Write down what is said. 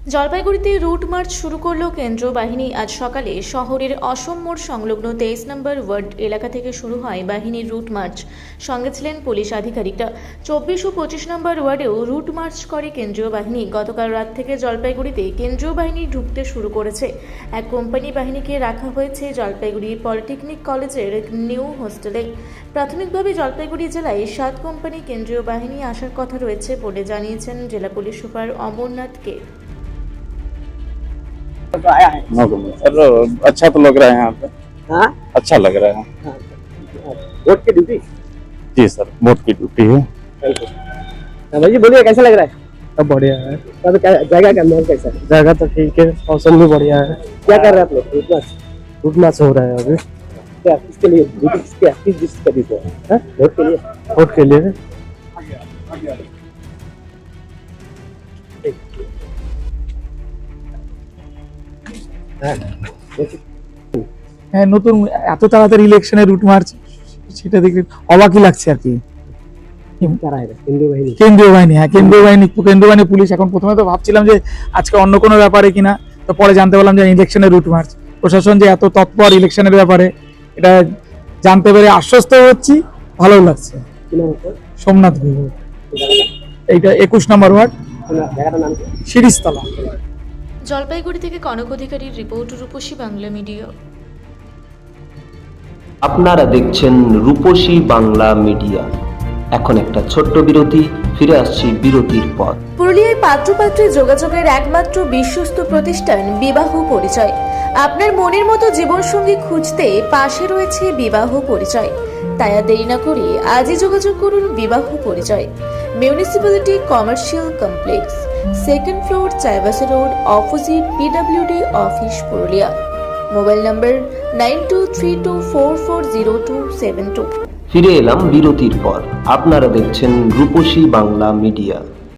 জলপাইগুড়িতে route march শুরু করল কেন্দ্রীয় বাহিনী। আজ সকালে শহরের অসম মোড় সংলগ্ন 23 নম্বর ওয়ার্ড এলাকা থেকে শুরু হয় বাহিনীর রুট মার্চ। সঙ্গে ছিলেন পুলিশ আধিকারিকরা। 24 ও 25 নম্বর ওয়ার্ডেও রুট মার্চ করে কেন্দ্রীয় বাহিনী। গতকাল রাত থেকে জলপাইগুড়িতে কেন্দ্রীয় বাহিনী ঢুকতে শুরু করেছে। এক কোম্পানি বাহিনীকে রাখা হয়েছে জলপাইগুড়ি পলিটেকনিক কলেজের নিউ হোস্টেলে। প্রাথমিকভাবে জলপাইগুড়ি জেলায় 7 কোম্পানি কেন্দ্রীয় বাহিনী আসার কথা রয়েছে বলে জানিয়েছেন জেলা পুলিশ সুপার অমরনাথ কে। तो आया है सर अच्छा तो लग रहा है यहाँ पे। हाँ अच्छा लग रहा है। वोट की ड्यूटी। जी सर, वोट की ड्यूटी है। भाई जी बोलिए कैसा लग रहा है? सब बढ़िया है। अब जगह का माहौल कैसा है? जगह तो ठीक है, मौसम भी बढ़िया है। क्या कर रहे हैं आप लोग? रुकना से हो रहा है अभी। क्या किसके लिए ड्यूटी किस डिस्ट्रिक्ट का ड्यूटी है? वोट के लिए। वोट के लिए হ্যাঁ, নতুন এত তাড়াতাড়ি ইলেকশনের রুট মার্চ, সেটা দেখে অবাকই লাগছে আর কি। क्या रहेगा केंद्रीय बाहिनी? কেন্দ্রীয় বাহিনী, হ্যাঁ কেন্দ্রীয় বাহিনী পুলিশ। এখন প্রথমে তো ভাবছিলাম যে আজকে অন্য কোনো ব্যাপারে কিনা, তো পরে জানতে পারলাম যে ইলেকশনের রুট মার্চ। প্রশাসন যে এত তৎপর ইলেকশনের ব্যাপারে, এটা জানতে পেরে আশ্বস্ত হচ্ছি, ভালো লাগছে। কি নাম আছে? সোমনাথ গুহ, এইটা 21 নম্বর ওয়ার্ড, জায়গাটার নাম কি? শিরিষতলা। জলপাইগুড়ি থেকে কনক অধিকারীর রিপোর্ট, রূপসী বাংলা মিডিয়া। আপনারা দেখছেন রূপসী বাংলা মিডিয়া। এখন একটা ছোট্ট বিরতি, ফিরে আসছি বিরতির পর। পুরুলিয়ায় পাত্রপাত্রী যোগাযোগের একমাত্র বিশ্বস্ত প্রতিষ্ঠান বিবাহ পরিচয়। আপনার মনের মতো জীবনসঙ্গী খুঁজতে পাশে রয়েছে বিবাহ পরিচয়। তাই আর দেরি না করে আজই যোগাযোগ করুন বিবাহ পরিচয়। Municipality commercial complex, 2nd floor, Chaibasa road, opposite PWD office, Purulia. Mobile নম্বর 9232440272। ফিরে এলাম বিরতির পর। আপনারা দেখছেন রূপসী বাংলা মিডিয়া।